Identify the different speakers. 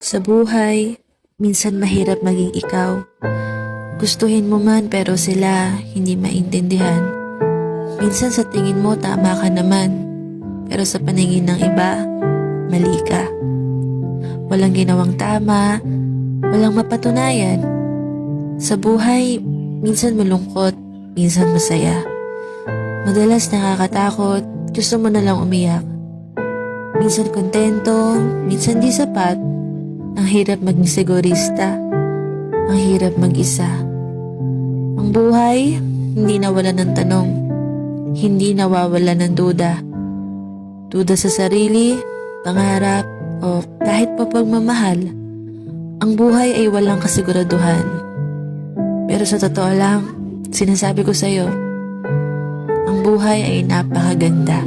Speaker 1: Sa buhay, minsan mahirap maging ikaw. Gustuhin mo man pero sila hindi maintindihan. Minsan sa tingin mo tama ka naman, pero sa paningin ng iba, mali ka. Walang ginawang tama, walang mapatunayan. Sa buhay, minsan malungkot, minsan masaya. Madalas nakakatakot, gusto mo na lang umiyak. Minsan kontento, minsan di sapat. Ang hirap maging sigurista. Ang hirap mag-isa. Ang buhay, hindi nawala ng tanong. Hindi nawawala ng duda. Duda sa sarili, pangarap, o kahit pa pagmamahal. Ang buhay ay walang kasiguraduhan. Pero sa totoo lang, sinasabi ko sa'yo, ang buhay ay napakaganda.